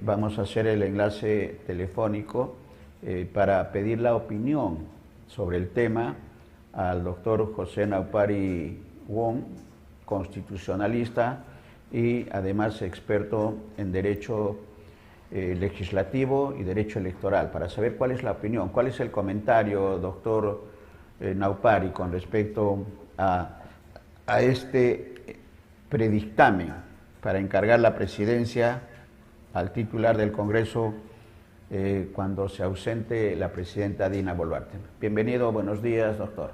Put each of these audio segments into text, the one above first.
Vamos a hacer el enlace telefónico para pedir la opinión sobre el tema al doctor José Naupari Wong, constitucionalista y además experto en derecho legislativo y derecho electoral, para saber cuál es la opinión, cuál es el comentario, doctor Naupari, con respecto a este predictamen para encargar la presidencia al titular del Congreso cuando se ausente la presidenta Dina Boluarte. Bienvenido, buenos días, doctor.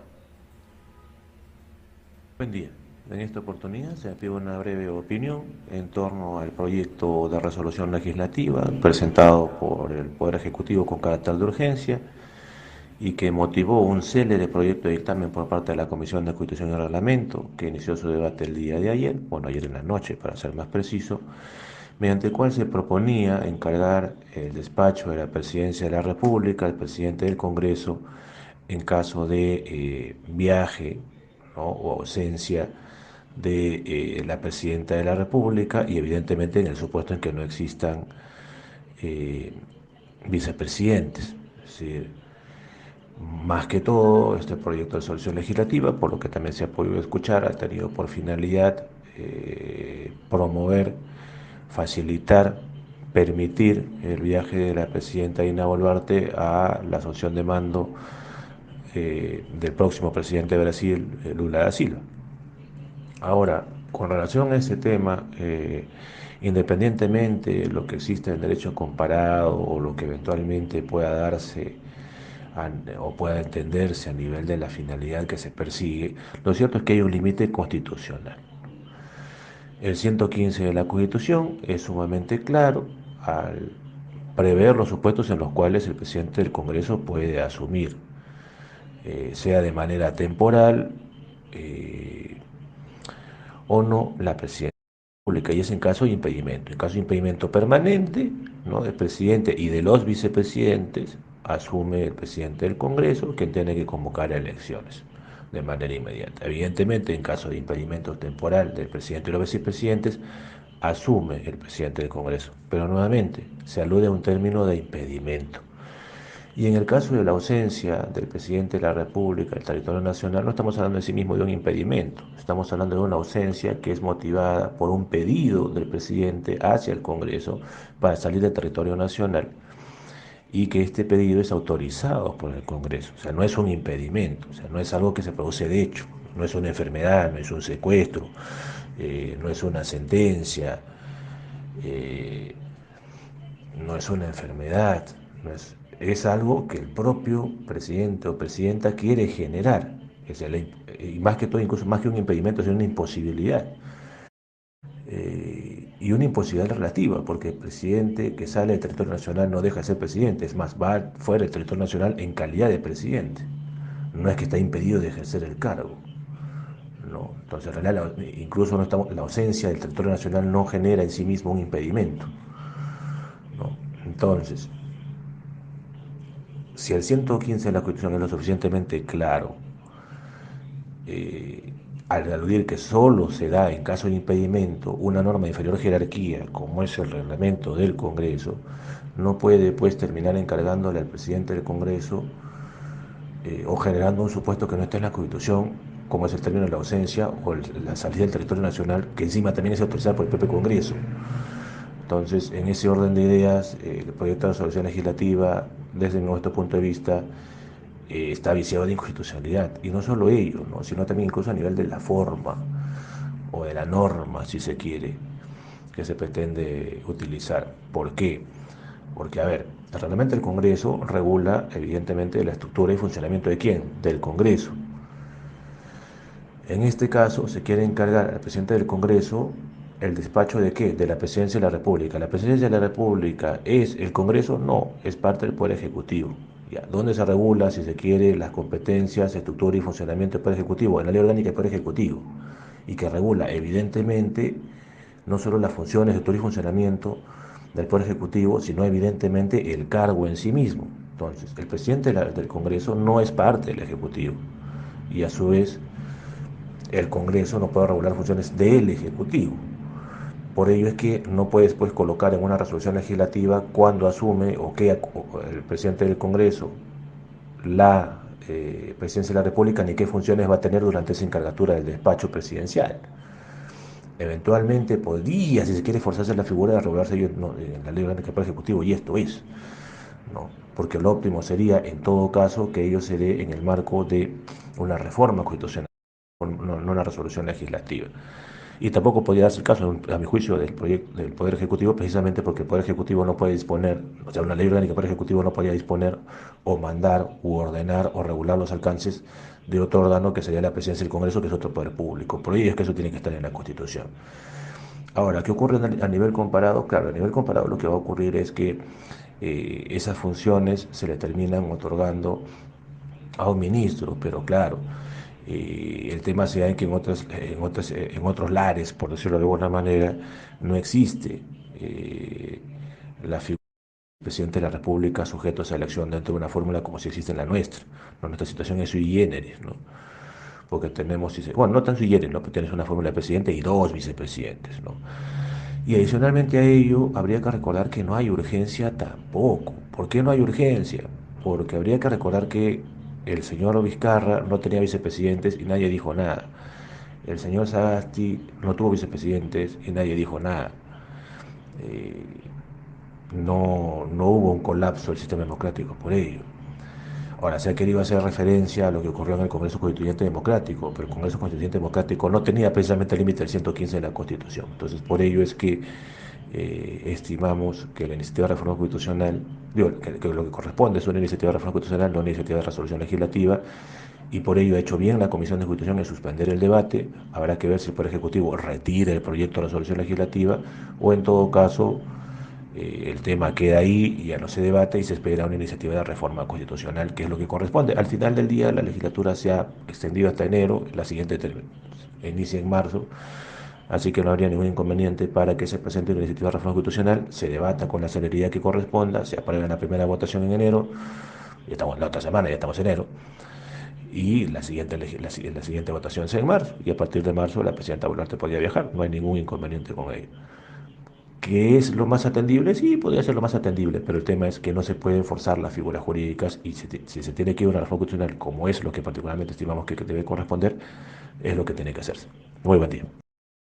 Buen día. En esta oportunidad se me pide una breve opinión en torno al proyecto de resolución legislativa presentado por el Poder Ejecutivo con carácter de urgencia y que motivó un célebre proyecto de dictamen por parte de la Comisión de Constitución y Reglamento, que inició su debate el día de ayer, ayer en la noche para ser más preciso, mediante el cual se proponía encargar el despacho de la Presidencia de la República al presidente del Congreso en caso de viaje, ¿no?, o ausencia de la Presidenta de la República, y evidentemente en el supuesto en que no existan eh, vicepresidentes. Es decir, más que todo, este proyecto de resolución legislativa, por lo que también se ha podido escuchar, ha tenido por finalidad promover, facilitar, permitir el viaje de la presidenta Dina Boluarte a la asunción de mando del próximo presidente de Brasil, Lula da Silva. Ahora, con relación a ese tema, independientemente de lo que existe en derecho comparado o lo que eventualmente pueda darse o pueda entenderse a nivel de la finalidad que se persigue, lo cierto es que hay un límite constitucional. El 115 de la Constitución es sumamente claro al prever los supuestos en los cuales el presidente del Congreso puede asumir, sea de manera temporal o no, la presidencia pública, y es en caso de impedimento. En caso de impedimento permanente, ¿no?, del presidente y de los vicepresidentes, asume el presidente del Congreso, quien tiene que convocar a elecciones de manera inmediata. Evidentemente, en caso de impedimento temporal del presidente y los vicepresidentes, asume el presidente del Congreso. Pero nuevamente, se alude a un término de impedimento. Y en el caso de la ausencia del presidente de la República del territorio nacional, no estamos hablando en sí mismo de un impedimento, estamos hablando de una ausencia que es motivada por un pedido del presidente hacia el Congreso para salir del territorio nacional, y que este pedido es autorizado por el Congreso. O sea, no es un impedimento, o sea, no es algo que se produce de hecho, no es una enfermedad, no es un secuestro, no es una sentencia, eh, no es una enfermedad, es algo que el propio presidente o presidenta quiere generar. Y más que todo, incluso más que un impedimento, es una imposibilidad. Y una imposibilidad relativa, porque el presidente que sale del territorio nacional no deja de ser presidente, es más, va fuera del territorio nacional en calidad de presidente. No es que está impedido de ejercer el cargo. No. Entonces, en realidad, incluso no estamos, la ausencia del territorio nacional no genera en sí mismo un impedimento, ¿no? Entonces, si el 115 de la Constitución es lo suficientemente claro, al aludir que solo se da en caso de impedimento una norma de inferior jerarquía, como es el reglamento del Congreso, no puede pues terminar encargándole al presidente del Congreso o generando un supuesto que no está en la Constitución, como es el término de la ausencia o la salida del territorio nacional, que encima también es autorizada por el propio Congreso. Entonces, en ese orden de ideas, el proyecto de resolución legislativa, desde nuestro punto de vista, está viciado de inconstitucionalidad. Y no solo ello, ¿no?, sino también incluso a nivel de la forma o de la norma, si se quiere, que se pretende utilizar. ¿Por qué? Porque, a ver, el reglamento del Congreso regula evidentemente la estructura y funcionamiento de ¿quién? Del Congreso. En este caso se quiere encargar al presidente del Congreso el despacho de ¿qué? De la presidencia de la República. ¿La presidencia de la República es el Congreso? No, es parte del Poder Ejecutivo. ¿Ya? ¿Dónde se regula, si se quiere, las competencias, estructura y funcionamiento del Poder Ejecutivo? En la Ley Orgánica del Poder Ejecutivo. Y que regula, evidentemente, no solo las funciones, estructura y funcionamiento del Poder Ejecutivo, sino evidentemente el cargo en sí mismo. Entonces, el presidente del Congreso no es parte del Ejecutivo. Y a su vez, el Congreso no puede regular funciones del Ejecutivo. Por ello es que no puedes pues, colocar en una resolución legislativa cuándo asume o qué el presidente del Congreso la presidencia de la República ni qué funciones va a tener durante esa encargatura del despacho presidencial. Eventualmente podría, si se quiere, forzarse la figura de regularse en la ley orgánica del Poder Ejecutivo, y esto es, ¿no? Porque lo óptimo sería, en todo caso, que ello se dé en el marco de una reforma constitucional, no una resolución legislativa. Y tampoco podría darse el caso, a mi juicio, del Poder Ejecutivo, precisamente porque el Poder Ejecutivo no puede disponer, o sea, una ley orgánica del Poder Ejecutivo no podría disponer o mandar u ordenar o regular los alcances de otro órgano que sería la presidencia del Congreso, que es otro poder público. Por ello es que eso tiene que estar en la Constitución. Ahora, ¿qué ocurre a nivel comparado? Claro, a nivel comparado lo que va a ocurrir es que esas funciones se le terminan otorgando a un ministro, pero claro, el tema sea en que en otros lares, por decirlo de alguna manera, no existe la figura del presidente de la República sujeto a esa elección dentro de una fórmula como si existe en la nuestra. ¿No? Nuestra situación es sui generis, ¿no? Porque tenemos, bueno, no tan sui generis, ¿no? Pero tienes una fórmula de presidente y dos vicepresidentes, ¿no? Y adicionalmente a ello, habría que recordar que no hay urgencia tampoco. ¿Por qué no hay urgencia? Porque habría que recordar que el señor Vizcarra no tenía vicepresidentes y nadie dijo nada. El señor Sagasti no tuvo vicepresidentes y nadie dijo nada. Eh, no hubo un colapso del sistema democrático por ello. Ahora, se ha querido hacer referencia a lo que ocurrió en el Congreso Constituyente Democrático, pero el Congreso Constituyente Democrático no tenía precisamente el límite del 115 de la Constitución. Entonces, por ello es que estimamos que la iniciativa de reforma constitucional, digo, que lo que corresponde es una iniciativa de reforma constitucional, no una iniciativa de resolución legislativa, y por ello ha hecho bien la Comisión de Constitución en suspender el debate. Habrá que ver si el Poder Ejecutivo retira el proyecto de resolución legislativa o en todo caso el tema queda ahí y ya no se debate y se espera una iniciativa de reforma constitucional, que es lo que corresponde. Al final del día, la legislatura se ha extendido hasta enero, la siguiente inicia en marzo, así que no habría ningún inconveniente para que se presente una iniciativa de reforma constitucional, se debata con la celeridad que corresponda, se apruebe en la primera votación en enero, ya estamos la otra semana, ya estamos en enero, y la siguiente votación es en marzo, y a partir de marzo la presidenta Boluarte podría viajar, no hay ningún inconveniente con ello. ¿Qué es lo más atendible? Sí, podría ser lo más atendible, pero el tema es que no se pueden forzar las figuras jurídicas y si se tiene que ir a una reforma constitucional, como es lo que particularmente estimamos que debe corresponder, es lo que tiene que hacerse. Muy buen día.